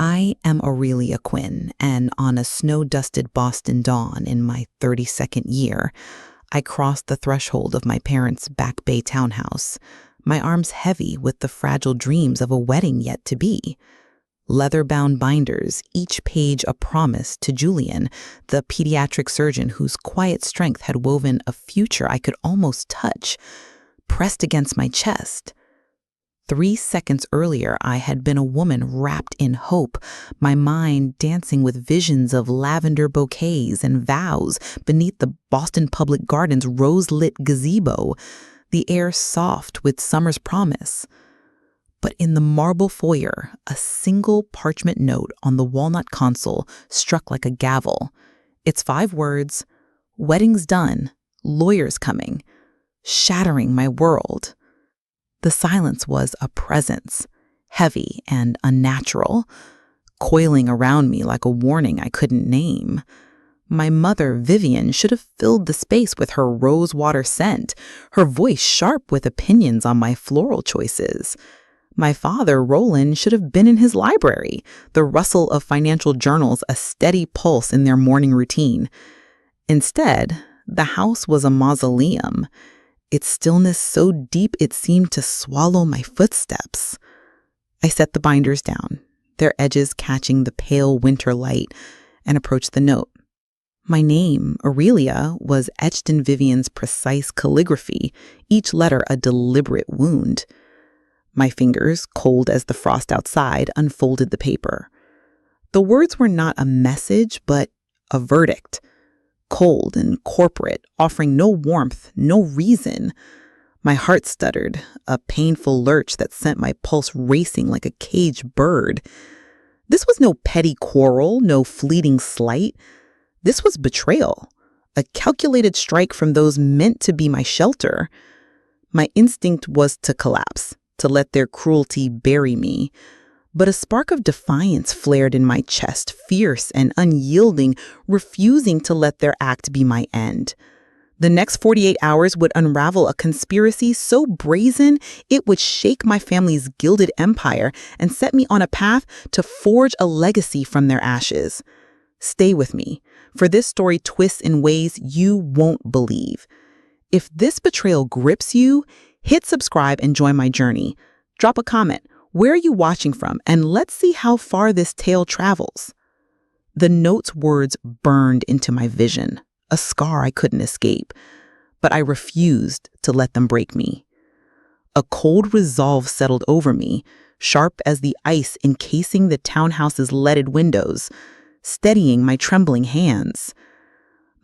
I am Aurelia Quinn, and on a snow-dusted Boston dawn in my 32nd year, I crossed the threshold of my parents' Back Bay townhouse, my arms heavy with the fragile dreams of a wedding yet to be. Leather-bound binders, each page a promise to Julian, the pediatric surgeon whose quiet strength had woven a future I could almost touch, pressed against my chest. 3 seconds earlier, I had been a woman wrapped in hope, my mind dancing with visions of lavender bouquets and vows beneath the Boston Public Gardens' rose-lit gazebo, the air soft with summer's promise. But in the marble foyer, a single parchment note on the walnut console struck like a gavel. Its 5 words, "Wedding's done, lawyers coming," shattering my world. The silence was a presence, heavy and unnatural, coiling around me like a warning I couldn't name. My mother, Vivian, should have filled the space with her rosewater scent, her voice sharp with opinions on my floral choices. My father, Roland, should have been in his library, the rustle of financial journals a steady pulse in their morning routine. Instead, the house was a mausoleum, its stillness so deep it seemed to swallow my footsteps. I set the binders down, their edges catching the pale winter light, and approached the note. My name, Aurelia, was etched in Vivian's precise calligraphy, each letter a deliberate wound. My fingers, cold as the frost outside, unfolded the paper. The words were not a message, but a verdict. Cold and corporate, offering no warmth, no reason. My heart stuttered, a painful lurch that sent my pulse racing like a caged bird. This was no petty quarrel, no fleeting slight. This was betrayal, a calculated strike from those meant to be my shelter. My instinct was to collapse, to let their cruelty bury me. But a spark of defiance flared in my chest, fierce and unyielding, refusing to let their act be my end. The next 48 hours would unravel a conspiracy so brazen it would shake my family's gilded empire and set me on a path to forge a legacy from their ashes. Stay with me, for this story twists in ways you won't believe. If this betrayal grips you, hit subscribe and join my journey. Drop a comment. Where are you watching from? And let's see how far this tale travels. The note's words burned into my vision, a scar I couldn't escape, but I refused to let them break me. A cold resolve settled over me, sharp as the ice encasing the townhouse's leaded windows, steadying my trembling hands.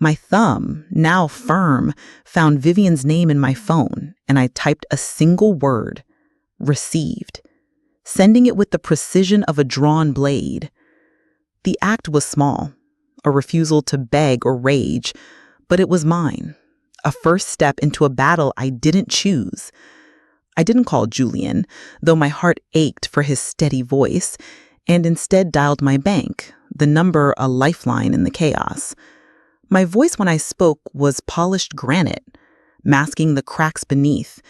My thumb, now firm, found Vivian's name in my phone, and I typed a single word, received, sending it with the precision of a drawn blade. The act was small, a refusal to beg or rage, but it was mine, a first step into a battle I didn't choose. I didn't call Julian, though my heart ached for his steady voice, and instead dialed my bank, the number a lifeline in the chaos. My voice when I spoke was polished granite, masking the cracks beneath,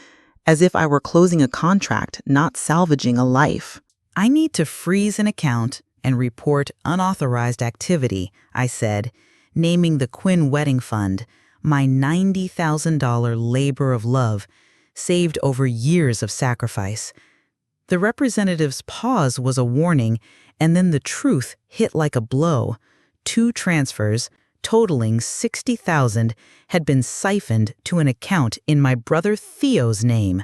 as if I were closing a contract, not salvaging a life. "I need to freeze an account and report unauthorized activity," I said, naming the Quinn Wedding Fund, my $90,000 labor of love, saved over years of sacrifice. The representative's pause was a warning, and then the truth hit like a blow. 2 transfers, totaling $60,000, had been siphoned to an account in my brother Theo's name.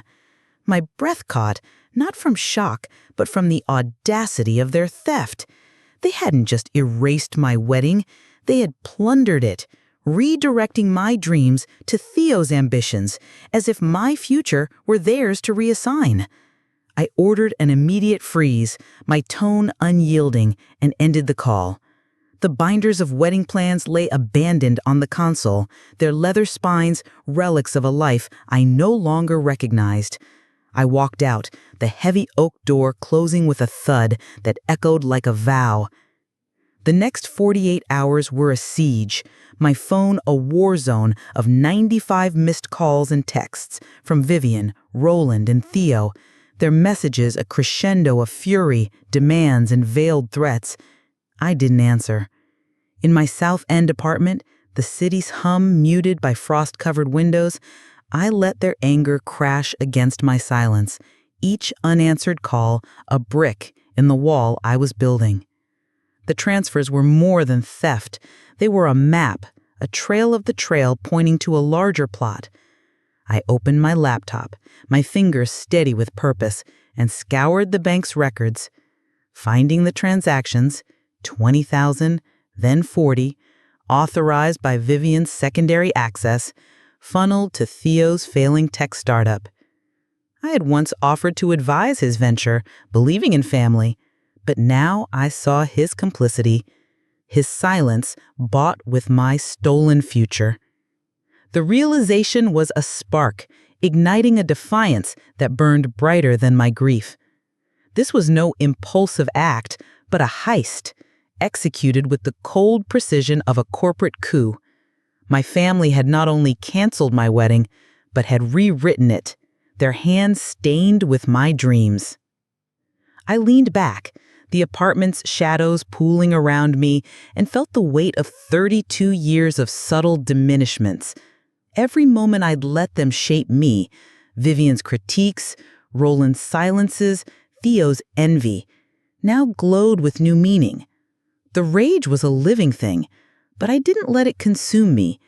My breath caught, not from shock, but from the audacity of their theft. They hadn't just erased my wedding, they had plundered it, redirecting my dreams to Theo's ambitions, as if my future were theirs to reassign. I ordered an immediate freeze, my tone unyielding, and ended the call. The binders of wedding plans lay abandoned on the console, their leather spines relics of a life I no longer recognized. I walked out, the heavy oak door closing with a thud that echoed like a vow. The next 48 hours were a siege, my phone a war zone of 95 missed calls and texts from Vivian, Roland, and Theo. their messages a crescendo of fury, demands, and veiled threats. I didn't answer. In my South End apartment, the city's hum muted by frost-covered windows, I let their anger crash against my silence, each unanswered call a brick in the wall I was building. The transfers were more than theft. They were a map, a trail of the trail pointing to a larger plot. I opened my laptop, my fingers steady with purpose, and scoured the bank's records, finding the transactions, 20,000, then 40, authorized by Vivian's secondary access, funneled to Theo's failing tech startup. I had once offered to advise his venture, believing in family, but now I saw his complicity, his silence bought with my stolen future. The realization was a spark, igniting a defiance that burned brighter than my grief. This was no impulsive act, but a heist, executed with the cold precision of a corporate coup. My family had not only canceled my wedding, but had rewritten it, their hands stained with my dreams. I leaned back, the apartment's shadows pooling around me, and felt the weight of 32 years of subtle diminishments. Every moment I'd let them shape me, Vivian's critiques, Roland's silences, Theo's envy, now glowed with new meaning. The rage was a living thing, but I didn't let it consume me.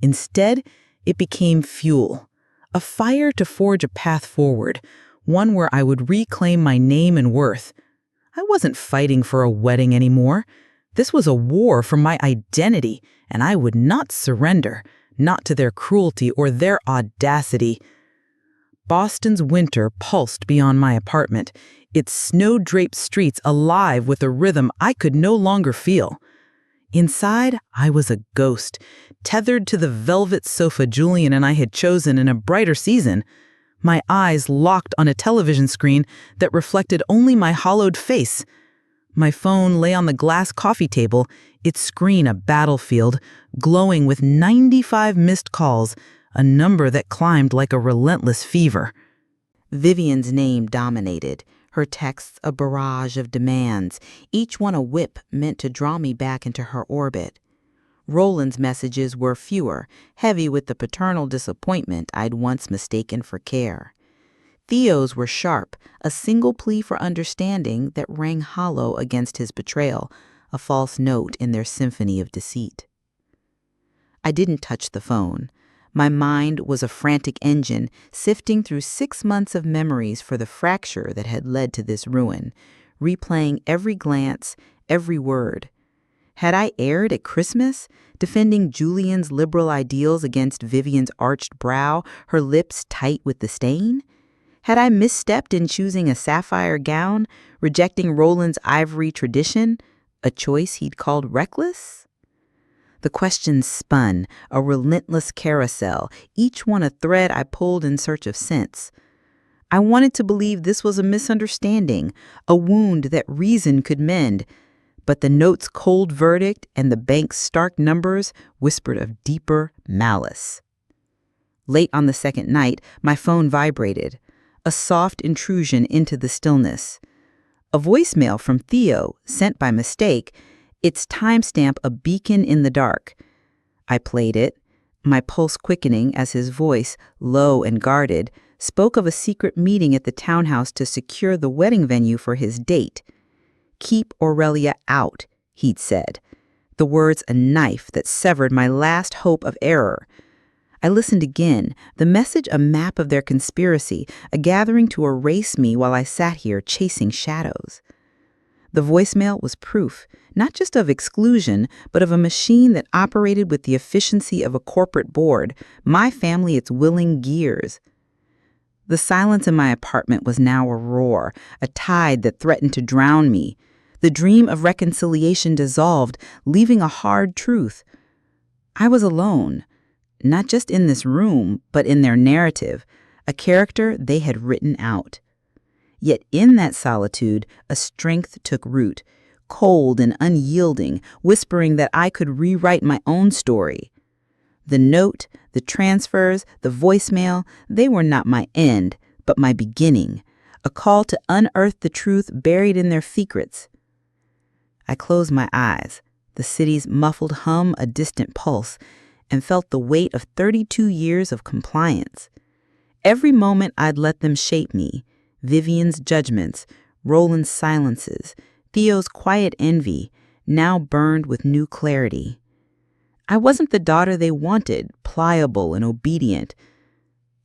Instead, it became fuel, a fire to forge a path forward, one where I would reclaim my name and worth. I wasn't fighting for a wedding anymore. This was a war for my identity, and I would not surrender, not to their cruelty or their audacity. Boston's winter pulsed beyond my apartment, its snow-draped streets alive with a rhythm I could no longer feel. Inside, I was a ghost, tethered to the velvet sofa Julian and I had chosen in a brighter season, my eyes locked on a television screen that reflected only my hollowed face. My phone lay on the glass coffee table, its screen a battlefield, glowing with 95 missed calls, a number that climbed like a relentless fever. Vivian's name dominated, her texts a barrage of demands, each one a whip meant to draw me back into her orbit. Roland's messages were fewer, heavy with the paternal disappointment I'd once mistaken for care. Theo's were sharp, a single plea for understanding that rang hollow against his betrayal, a false note in their symphony of deceit. I didn't touch the phone. My mind was a frantic engine, sifting through 6 months of memories for the fracture that had led to this ruin, replaying every glance, every word. Had I erred at Christmas, defending Julian's liberal ideals against Vivian's arched brow, her lips tight with the stain? Had I misstepped in choosing a sapphire gown, rejecting Roland's ivory tradition, a choice he'd called reckless? The questions spun, a relentless carousel, each one a thread I pulled in search of sense. I wanted to believe this was a misunderstanding, a wound that reason could mend, but the note's cold verdict and the bank's stark numbers whispered of deeper malice. Late on the second night, my phone vibrated, a soft intrusion into the stillness. A voicemail from Theo, sent by mistake, its timestamp a beacon in the dark. I played it, my pulse quickening as his voice, low and guarded, spoke of a secret meeting at the townhouse to secure the wedding venue for his date. "Keep Aurelia out," he'd said, the words a knife that severed my last hope of error. I listened again, the message a map of their conspiracy, a gathering to erase me while I sat here chasing shadows. The voicemail was proof, not just of exclusion, but of a machine that operated with the efficiency of a corporate board, my family its willing gears. The silence in my apartment was now a roar, a tide that threatened to drown me. The dream of reconciliation dissolved, leaving a hard truth. I was alone, not just in this room, but in their narrative, a character they had written out. Yet in that solitude, a strength took root, cold and unyielding, whispering that I could rewrite my own story. The note, the transfers, the voicemail, they were not my end, but my beginning, a call to unearth the truth buried in their secrets. I closed my eyes, the city's muffled hum a distant pulse, and felt the weight of 32 years of compliance. Every moment I'd let them shape me, Vivian's judgments, Roland's silences, Theo's quiet envy, now burned with new clarity. I wasn't the daughter they wanted, pliable and obedient.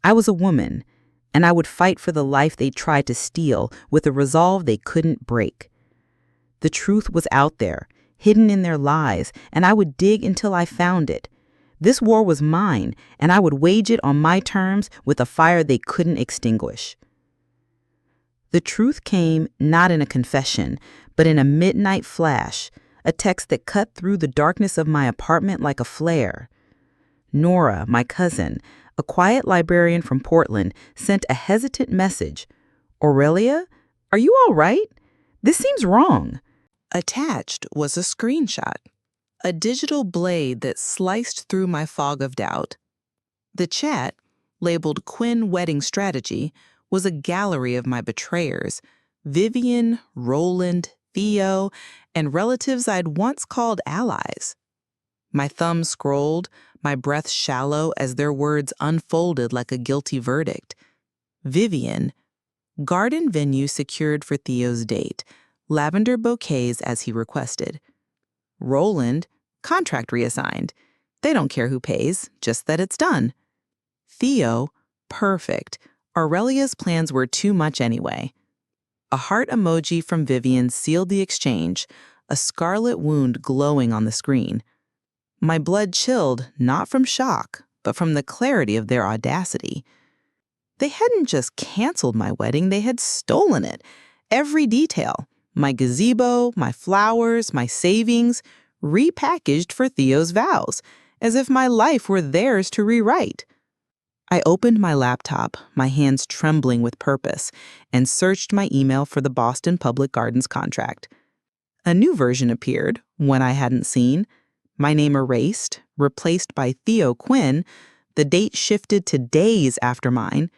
I was a woman, and I would fight for the life they tried to steal with a resolve they couldn't break. The truth was out there, hidden in their lies, and I would dig until I found it. This war was mine, and I would wage it on my terms with a fire they couldn't extinguish. The truth came not in a confession, but in a midnight flash, a text that cut through the darkness of my apartment like a flare. Nora, my cousin, a quiet librarian from Portland, sent a hesitant message. "Aurelia, are you all right? This seems wrong." Attached was a screenshot, a digital blade that sliced through my fog of doubt. The chat, labeled Quinn Wedding Strategy, was a gallery of my betrayers, Vivian, Roland, Theo, and relatives I'd once called allies. My thumb scrolled, my breath shallow as their words unfolded like a guilty verdict. Vivian, garden venue secured for Theo's date, lavender bouquets as he requested. Roland, contract reassigned. They don't care who pays, just that it's done. Theo, perfect. Aurelia's plans were too much anyway. A heart emoji from Vivian sealed the exchange, a scarlet wound glowing on the screen. My blood chilled, not from shock, but from the clarity of their audacity. They hadn't just canceled my wedding, they had stolen it. Every detail, my gazebo, my flowers, my savings, repackaged for Theo's vows, as if my life were theirs to rewrite. I opened my laptop, my hands trembling with purpose, and searched my email for the Boston Public Gardens contract. A new version appeared, one I hadn't seen. My name erased, replaced by Theo Quinn. The date shifted to days after mine.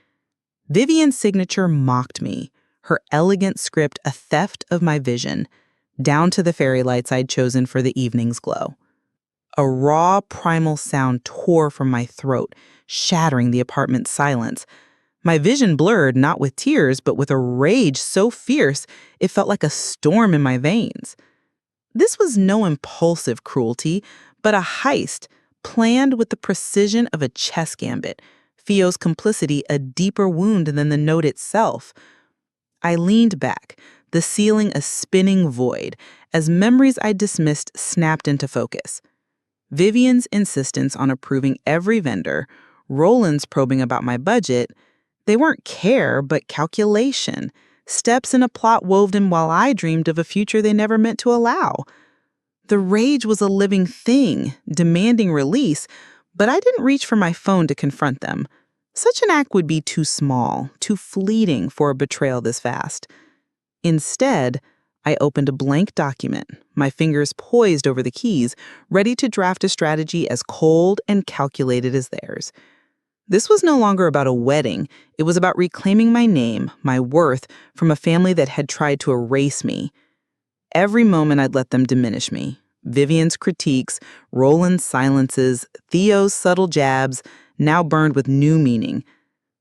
Vivian's signature mocked me, her elegant script a theft of my vision, down to the fairy lights I'd chosen for the evening's glow. A raw, primal sound tore from my throat, shattering the apartment's silence. My vision blurred not with tears, but with a rage so fierce it felt like a storm in my veins. This was no impulsive cruelty, but a heist, planned with the precision of a chess gambit, Theo's complicity a deeper wound than the note itself. I leaned back, the ceiling a spinning void, as memories I dismissed snapped into focus. Vivian's insistence on approving every vendor, Roland's probing about my budget, they weren't care, but calculation, steps in a plot woven while I dreamed of a future they never meant to allow. The rage was a living thing, demanding release, but I didn't reach for my phone to confront them. Such an act would be too small, too fleeting for a betrayal this vast. Instead, I opened a blank document, my fingers poised over the keys, ready to draft a strategy as cold and calculated as theirs. This was no longer about a wedding. It was about reclaiming my name, my worth, from a family that had tried to erase me. Every moment I'd let them diminish me. Vivian's critiques, Roland's silences, Theo's subtle jabs, now burned with new meaning.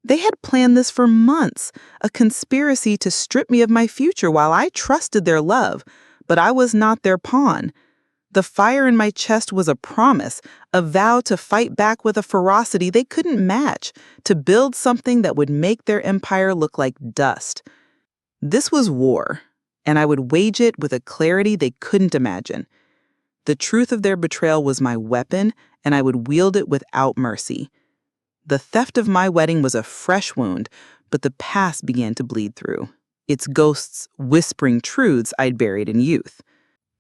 They had planned this for months, a conspiracy to strip me of my future while I trusted their love, but I was not their pawn. The fire in my chest was a promise, a vow to fight back with a ferocity they couldn't match, to build something that would make their empire look like dust. This was war, and I would wage it with a clarity they couldn't imagine. The truth of their betrayal was my weapon, and I would wield it without mercy. The theft of my wedding was a fresh wound, but the past began to bleed through, its ghosts whispering truths I'd buried in youth.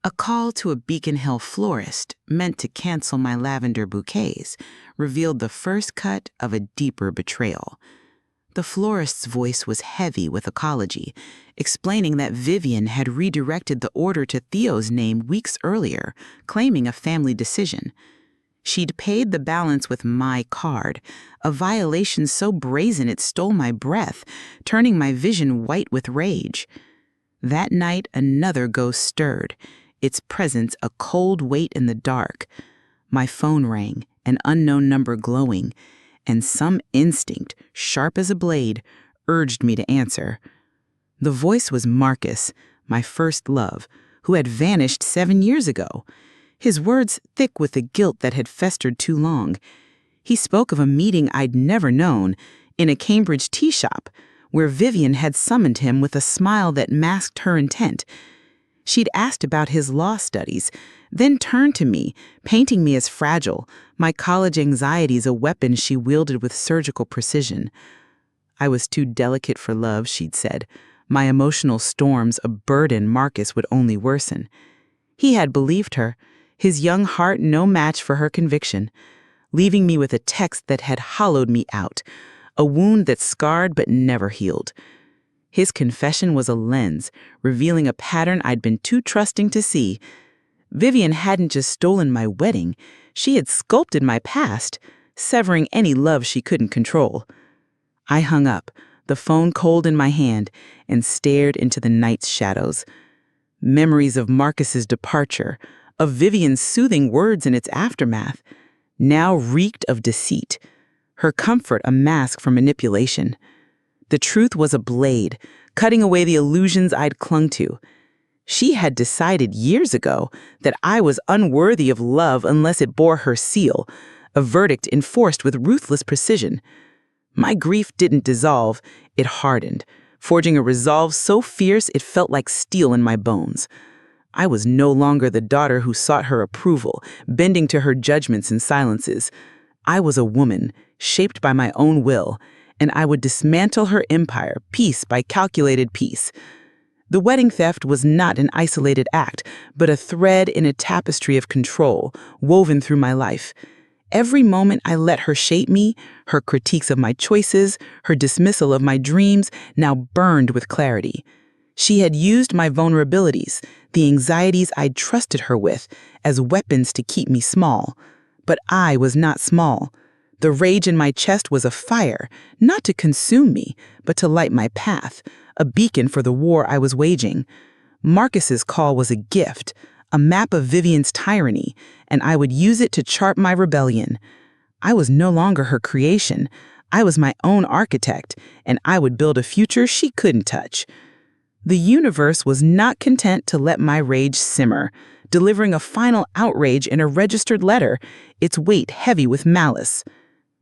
A call to a Beacon Hill florist, meant to cancel my lavender bouquets, revealed the first cut of a deeper betrayal. The florist's voice was heavy with apology, explaining that Vivian had redirected the order to Theo's name weeks earlier, claiming a family decision. She'd paid the balance with my card, a violation so brazen it stole my breath, turning my vision white with rage. That night, another ghost stirred, its presence a cold weight in the dark. My phone rang, an unknown number glowing, and some instinct, sharp as a blade, urged me to answer. The voice was Marcus, my first love, who had vanished 7 years ago. His words thick with the guilt that had festered too long. He spoke of a meeting I'd never known, in a Cambridge tea shop, where Vivian had summoned him with a smile that masked her intent. She'd asked about his law studies, then turned to me, painting me as fragile, my college anxieties a weapon she wielded with surgical precision. I was too delicate for love, she'd said. My emotional storms a burden Marcus would only worsen. He had believed her, his young heart no match for her conviction, leaving me with a text that had hollowed me out, a wound that scarred but never healed. His confession was a lens, revealing a pattern I'd been too trusting to see. Vivian hadn't just stolen my wedding, she had sculpted my past, severing any love she couldn't control. I hung up, the phone cold in my hand, and stared into the night's shadows. Memories of Marcus's departure, of Vivian's soothing words in its aftermath, now reeked of deceit, her comfort a mask for manipulation. The truth was a blade, cutting away the illusions I'd clung to. She had decided years ago that I was unworthy of love unless it bore her seal, a verdict enforced with ruthless precision. My grief didn't dissolve, it hardened, forging a resolve so fierce it felt like steel in my bones. I was no longer the daughter who sought her approval, bending to her judgments and silences. I was a woman, shaped by my own will, and I would dismantle her empire piece by calculated piece. The wedding theft was not an isolated act, but a thread in a tapestry of control, woven through my life. Every moment I let her shape me, her critiques of my choices, her dismissal of my dreams, now burned with clarity. She had used my vulnerabilities, the anxieties I'd trusted her with, as weapons to keep me small. But I was not small. The rage in my chest was a fire, not to consume me, but to light my path, a beacon for the war I was waging. Marcus's call was a gift, a map of Vivian's tyranny, and I would use it to chart my rebellion. I was no longer her creation. I was my own architect, and I would build a future she couldn't touch. The universe was not content to let my rage simmer, delivering a final outrage in a registered letter, its weight heavy with malice.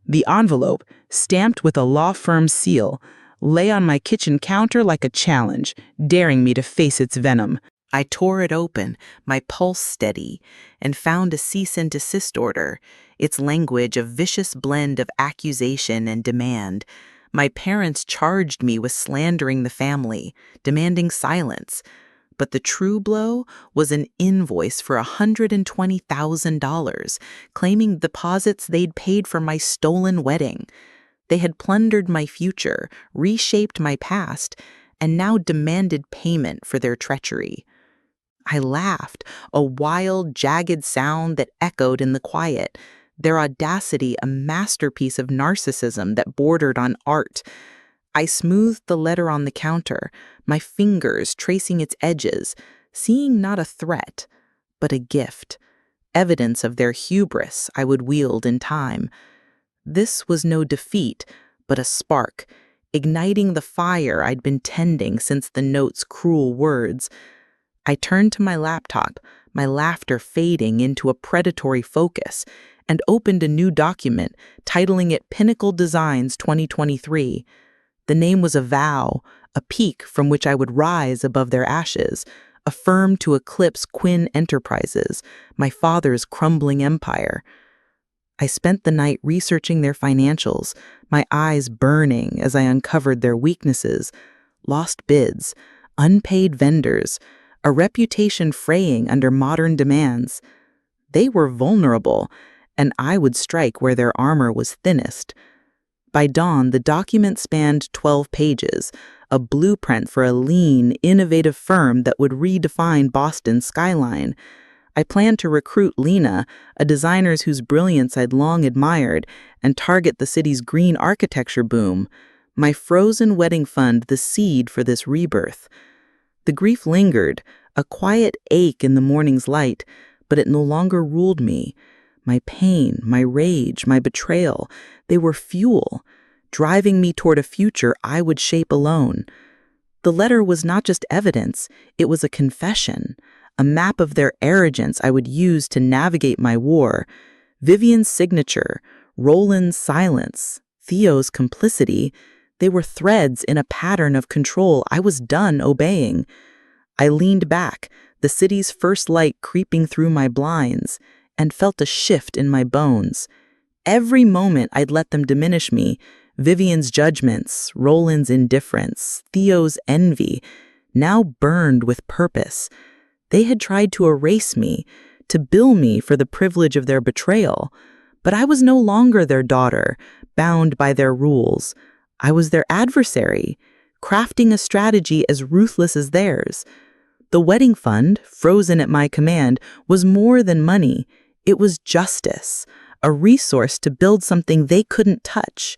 The envelope, stamped with a law firm seal, lay on my kitchen counter like a challenge, daring me to face its venom. I tore it open, my pulse steady, and found a cease and desist order, its language a vicious blend of accusation and demand. My parents charged me with slandering the family, demanding silence. But the true blow was an invoice for $120,000, claiming deposits they'd paid for my stolen wedding. They had plundered my future, reshaped my past, and now demanded payment for their treachery. I laughed, a wild, jagged sound that echoed in the quiet, their audacity a masterpiece of narcissism that bordered on art. I smoothed the letter on the counter, my fingers tracing its edges, seeing not a threat, but a gift, evidence of their hubris I would wield in time. This was no defeat, but a spark, igniting the fire I'd been tending since the note's cruel words. I turned to my laptop, my laughter fading into a predatory focus, and opened a new document, titling it Pinnacle Designs 2023. The name was a vow, a peak from which I would rise above their ashes, a firm to eclipse Quinn Enterprises, my father's crumbling empire. I spent the night researching their financials, my eyes burning as I uncovered their weaknesses, lost bids, unpaid vendors, a reputation fraying under modern demands. They were vulnerable, and I would strike where their armor was thinnest. By dawn, the document spanned 12 pages, a blueprint for a lean, innovative firm that would redefine Boston's skyline. I planned to recruit Lena, a designer whose brilliance I'd long admired, and target the city's green architecture boom. My frozen wedding fund, the seed for this rebirth. The grief lingered, a quiet ache in the morning's light, but it no longer ruled me. My pain, my rage, my betrayal, they were fuel, driving me toward a future I would shape alone. The letter was not just evidence, it was a confession, a map of their arrogance I would use to navigate my war. Vivian's signature, Roland's silence, Theo's complicity, they were threads in a pattern of control I was done obeying. I leaned back, the city's first light creeping through my blinds, and felt a shift in my bones. Every moment I'd let them diminish me, Vivian's judgments, Roland's indifference, Theo's envy, now burned with purpose. They had tried to erase me, to bill me for the privilege of their betrayal. But I was no longer their daughter, bound by their rules. I was their adversary, crafting a strategy as ruthless as theirs. The wedding fund, frozen at my command, was more than money. It was justice, a resource to build something they couldn't touch.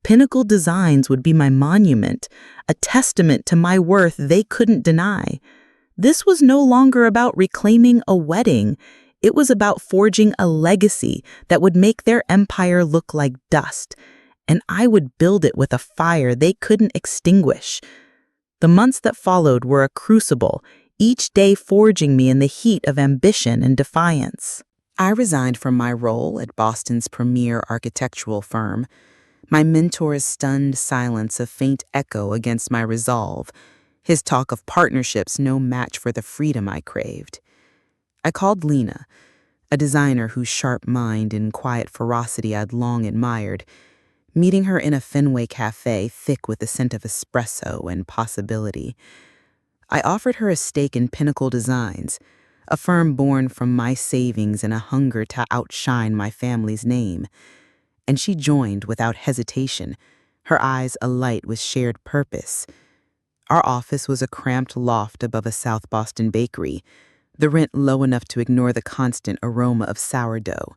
Pinnacle Designs would be my monument, a testament to my worth they couldn't deny. This was no longer about reclaiming a wedding. It was about forging a legacy that would make their empire look like dust, and I would build it with a fire they couldn't extinguish. The months that followed were a crucible, each day forging me in the heat of ambition and defiance. I resigned from my role at Boston's premier architectural firm, my mentor's stunned silence a faint echo against my resolve, his talk of partnerships no match for the freedom I craved. I called Lena, a designer whose sharp mind and quiet ferocity I'd long admired, meeting her in a Fenway cafe thick with the scent of espresso and possibility. I offered her a stake in Pinnacle Designs, a firm born from my savings and a hunger to outshine my family's name. And she joined without hesitation, her eyes alight with shared purpose. Our office was a cramped loft above a South Boston bakery, the rent low enough to ignore the constant aroma of sourdough.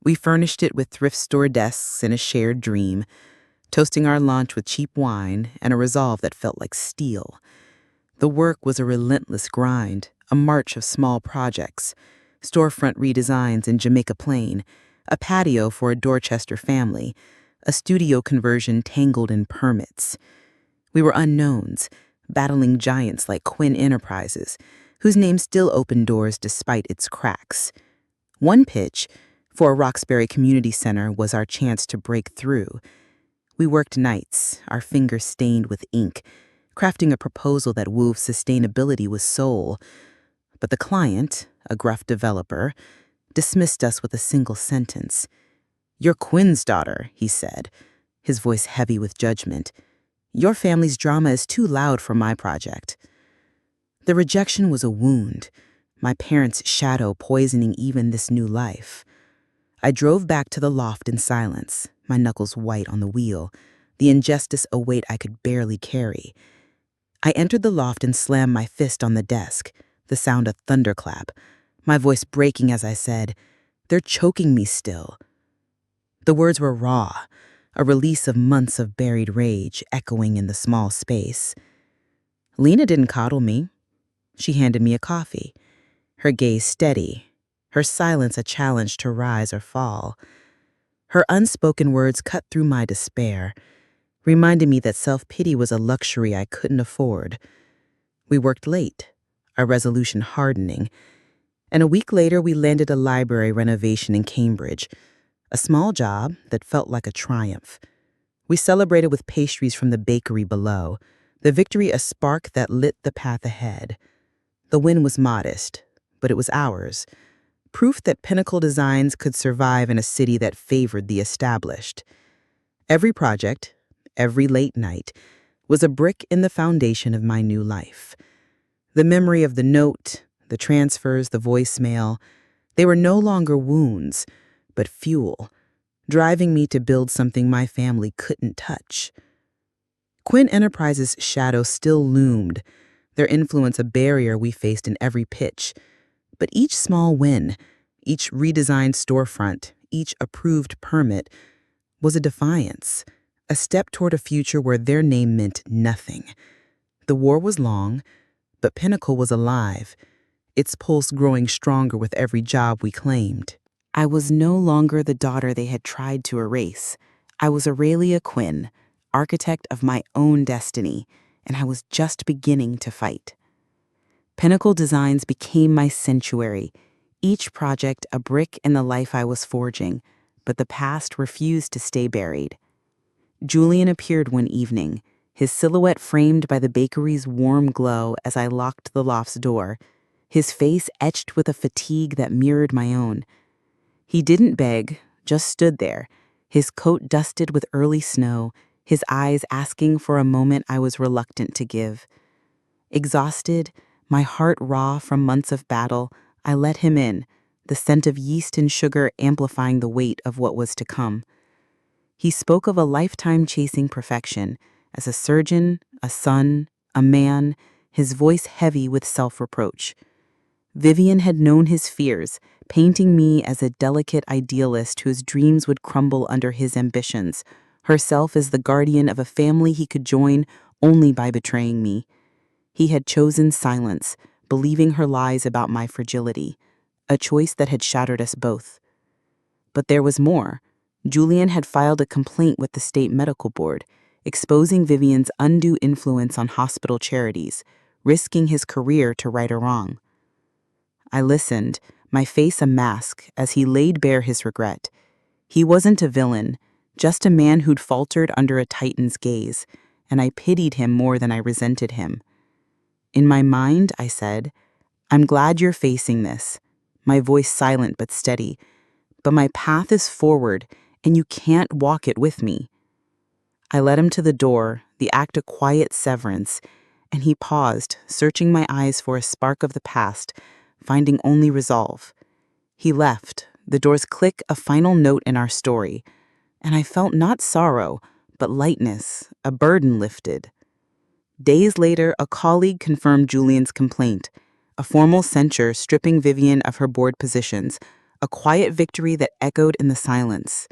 We furnished it with thrift store desks and a shared dream, toasting our lunch with cheap wine and a resolve that felt like steel. The work was a relentless grind, a march of small projects, storefront redesigns in Jamaica Plain, a patio for a Dorchester family, a studio conversion tangled in permits. We were unknowns, battling giants like Quinn Enterprises, whose name still opened doors despite its cracks. One pitch, for a Roxbury Community Center, was our chance to break through. We worked nights, our fingers stained with ink, crafting a proposal that wove sustainability with soul. But the client, a gruff developer, dismissed us with a single sentence. "You're Quinn's daughter," he said, his voice heavy with judgment. "Your family's drama is too loud for my project." The rejection was a wound, my parents' shadow poisoning even this new life. I drove back to the loft in silence, my knuckles white on the wheel, the injustice a weight I could barely carry. I entered the loft and slammed my fist on the desk, the sound a thunderclap, my voice breaking as I said, "They're choking me still." The words were raw, a release of months of buried rage echoing in the small space. Lena didn't coddle me. She handed me a coffee, her gaze steady, her silence a challenge to rise or fall. Her unspoken words cut through my despair, reminding me that self-pity was a luxury I couldn't afford. We worked late, our resolution hardening, and a week later we landed a library renovation in Cambridge, a small job that felt like a triumph. We celebrated with pastries from the bakery below, the victory a spark that lit the path ahead. The win was modest, but it was ours, proof that Pinnacle Designs could survive in a city that favored the established. Every project, every late night, was a brick in the foundation of my new life. The memory of the note, the transfers, the voicemail, they were no longer wounds, but fuel, driving me to build something my family couldn't touch. Quinn Enterprises' shadow still loomed, their influence a barrier we faced in every pitch, But each small win, each redesigned storefront, each approved permit was a defiance, a step toward a future where their name meant nothing. The war was long, but Pinnacle was alive, its pulse growing stronger with every job we claimed. I was no longer the daughter they had tried to erase. I was Aurelia Quinn, architect of my own destiny, and I was just beginning to fight. Pinnacle Designs became my sanctuary, each project a brick in the life I was forging, but the past refused to stay buried. Julian appeared one evening, his silhouette framed by the bakery's warm glow as I locked the loft's door, his face etched with a fatigue that mirrored my own. He didn't beg, just stood there, his coat dusted with early snow, his eyes asking for a moment I was reluctant to give. Exhausted, my heart raw from months of battle, I let him in, the scent of yeast and sugar amplifying the weight of what was to come. He spoke of a lifetime chasing perfection, as a surgeon, a son, a man, his voice heavy with self-reproach. Vivian had known his fears, painting me as a delicate idealist whose dreams would crumble under his ambitions, herself as the guardian of a family he could join only by betraying me. He had chosen silence, believing her lies about my fragility, a choice that had shattered us both. But there was more. Julian had filed a complaint with the state medical board, exposing Vivian's undue influence on hospital charities, risking his career to right a wrong. I listened, my face a mask, as he laid bare his regret. He wasn't a villain, just a man who'd faltered under a titan's gaze, and I pitied him more than I resented him. In my mind, I said, "I'm glad you're facing this," my voice silent but steady, "but my path is forward, and you can't walk it with me." I led him to the door, the act a quiet severance, and he paused, searching my eyes for a spark of the past, finding only resolve. He left, the doors click a final note in our story, and I felt not sorrow, but lightness, a burden lifted. Days later, a colleague confirmed Julian's complaint, a formal censure stripping Vivian of her board positions, a quiet victory that echoed in the silence.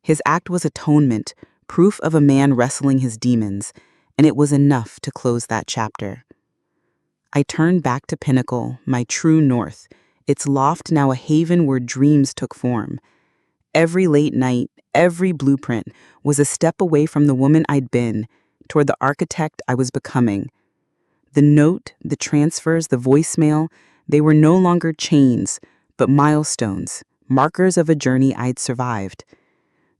His act was atonement, proof of a man wrestling his demons, and it was enough to close that chapter. I turned back to Pinnacle, my true north, its loft now a haven where dreams took form. Every late night, every blueprint was a step away from the woman I'd been, toward the architect I was becoming. The note, the transfers, the voicemail, they were no longer chains, but milestones, markers of a journey I'd survived.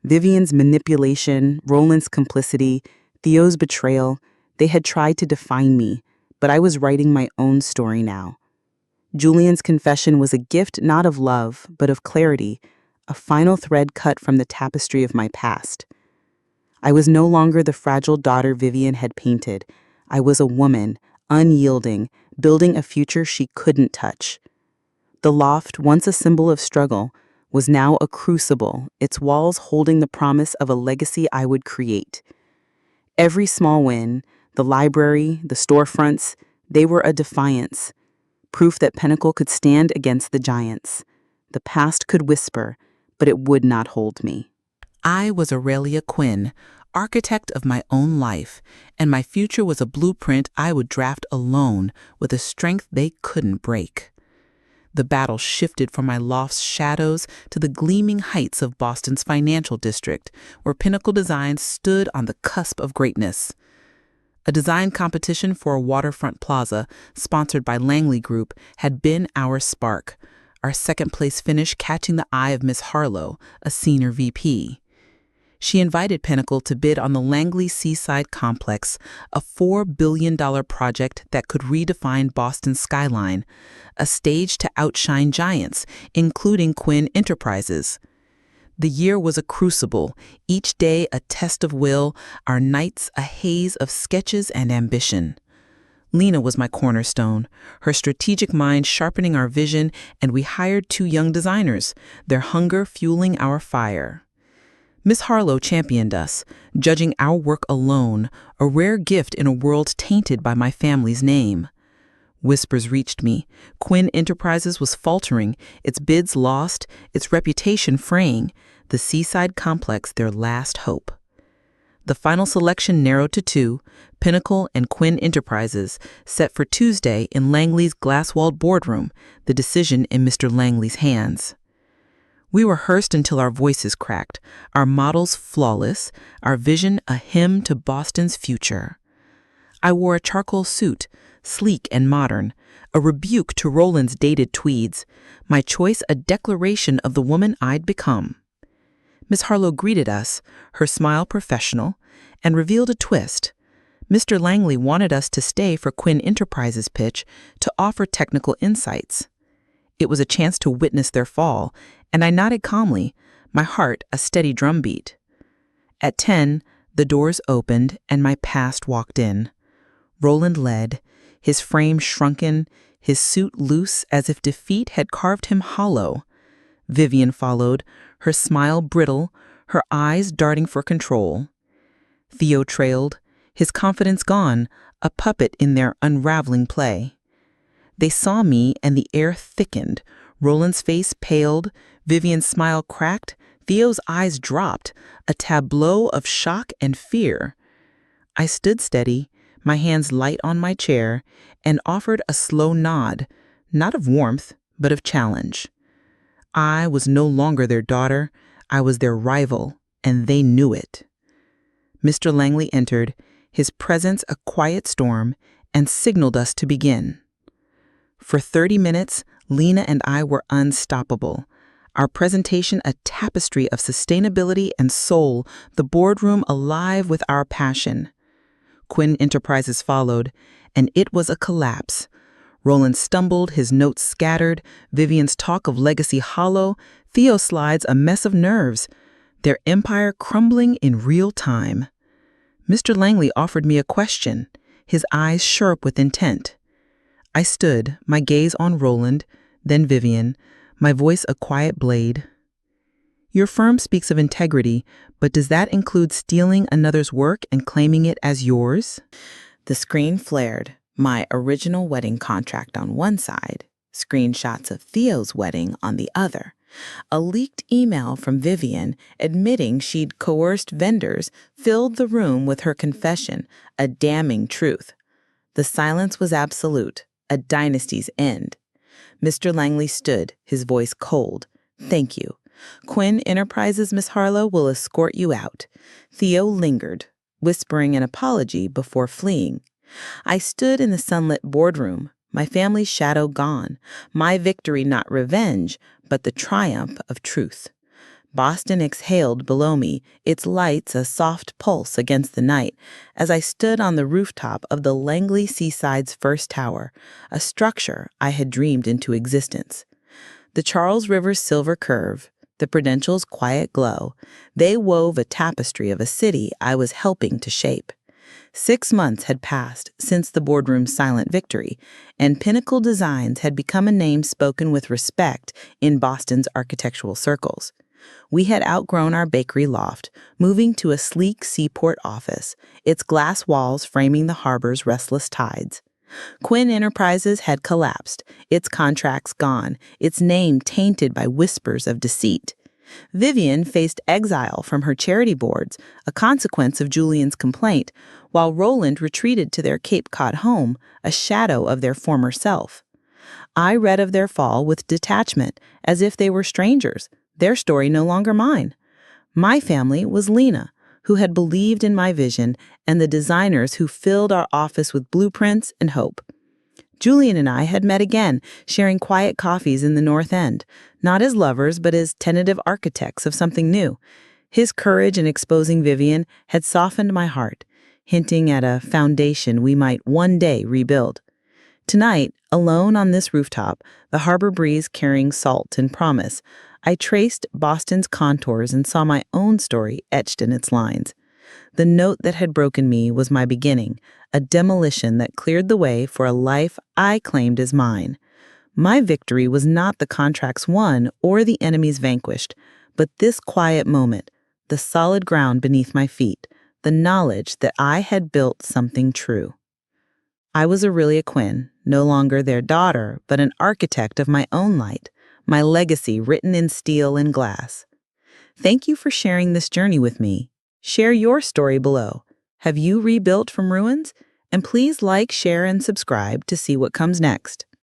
Vivian's manipulation, Roland's complicity, Theo's betrayal, they had tried to define me, but I was writing my own story now. Julian's confession was a gift not of love, but of clarity, a final thread cut from the tapestry of my past. I was no longer the fragile daughter Vivian had painted. I was a woman, unyielding, building a future she couldn't touch. The loft, once a symbol of struggle, was now a crucible, its walls holding the promise of a legacy I would create. Every small win, the library, the storefronts, they were a defiance, proof that Pinnacle could stand against the giants. The past could whisper, but it would not hold me. I was Aurelia Quinn, architect of my own life, and my future was a blueprint I would draft alone with a strength they couldn't break. The battle shifted from my loft's shadows to the gleaming heights of Boston's financial district, where Pinnacle Designs stood on the cusp of greatness. A design competition for a waterfront plaza, sponsored by Langley Group, had been our spark, our second-place finish catching the eye of Miss Harlow, a senior VP. She invited Pinnacle to bid on the Langley Seaside Complex, a $4 billion project that could redefine Boston's skyline, a stage to outshine giants, including Quinn Enterprises. The year was a crucible, each day a test of will, our nights a haze of sketches and ambition. Lena was my cornerstone, her strategic mind sharpening our vision, and we hired 2 young designers, their hunger fueling our fire. Miss Harlow championed us, judging our work alone, a rare gift in a world tainted by my family's name. Whispers reached me. Quinn Enterprises was faltering, its bids lost, its reputation fraying, the seaside complex their last hope. The final selection narrowed to two, Pinnacle and Quinn Enterprises, set for Tuesday in Langley's glass-walled boardroom, the decision in Mr. Langley's hands. We rehearsed until our voices cracked, our models flawless, our vision a hymn to Boston's future. I wore a charcoal suit, sleek and modern, a rebuke to Roland's dated tweeds, my choice a declaration of the woman I'd become. Miss Harlow greeted us, her smile professional, and revealed a twist. Mr. Langley wanted us to stay for Quinn Enterprises' pitch to offer technical insights. It was a chance to witness their fall, and I nodded calmly, my heart a steady drumbeat. At 10, the doors opened and my past walked in. Roland led, his frame shrunken, his suit loose as if defeat had carved him hollow. Vivian followed, her smile brittle, her eyes darting for control. Theo trailed, his confidence gone, a puppet in their unraveling play. They saw me and the air thickened. Roland's face paled, Vivian's smile cracked, Theo's eyes dropped, a tableau of shock and fear. I stood steady, my hands light on my chair, and offered a slow nod, not of warmth, but of challenge. I was no longer their daughter, I was their rival, and they knew it. Mr. Langley entered, his presence a quiet storm, and signaled us to begin. For 30 minutes, Lena and I were unstoppable. Our presentation a tapestry of sustainability and soul, the boardroom alive with our passion. Quinn Enterprises followed, and it was a collapse. Roland stumbled, his notes scattered, Vivian's talk of legacy hollow, Theo's slides a mess of nerves, their empire crumbling in real time. Mr. Langley offered me a question, his eyes sharp with intent. I stood, my gaze on Roland, then Vivian, my voice a quiet blade. Your firm speaks of integrity, but does that include stealing another's work and claiming it as yours? The screen flared, my original wedding contract on one side, screenshots of Theo's wedding on the other. A leaked email from Vivian admitting she'd coerced vendors filled the room with her confession, a damning truth. The silence was absolute, a dynasty's end. Mr. Langley stood, his voice cold. Thank you. Quinn Enterprises, Miss Harlow, will escort you out. Theo lingered, whispering an apology before fleeing. I stood in the sunlit boardroom, my family's shadow gone, my victory not revenge, but the triumph of truth. Boston exhaled below me, its lights a soft pulse against the night, as I stood on the rooftop of the Langley Seaside's first tower, a structure I had dreamed into existence. The Charles River's silver curve, the Prudential's quiet glow, they wove a tapestry of a city I was helping to shape. 6 months had passed since the boardroom's silent victory, and Pinnacle Designs had become a name spoken with respect in Boston's architectural circles. We had outgrown our bakery loft, moving to a sleek seaport office, its glass walls framing the harbor's restless tides. Quinn Enterprises had collapsed, its contracts gone, its name tainted by whispers of deceit. Vivian faced exile from her charity boards, a consequence of Julian's complaint, while Roland retreated to their Cape Cod home, a shadow of their former self. I read of their fall with detachment, as if they were strangers, their story no longer mine. My family was Lena, who had believed in my vision, and the designers who filled our office with blueprints and hope. Julian and I had met again, sharing quiet coffees in the North End, not as lovers but as tentative architects of something new. His courage in exposing Vivian had softened my heart, hinting at a foundation we might one day rebuild. Tonight, alone on this rooftop, the harbor breeze carrying salt and promise, I traced Boston's contours and saw my own story etched in its lines. The note that had broken me was my beginning, a demolition that cleared the way for a life I claimed as mine. My victory was not the contracts won or the enemies vanquished, but this quiet moment, the solid ground beneath my feet, the knowledge that I had built something true. I was Aurelia Quinn, no longer their daughter, but an architect of my own light, my legacy written in steel and glass. Thank you for sharing this journey with me. Share your story below. Have you rebuilt from ruins? And please like, share, and subscribe to see what comes next.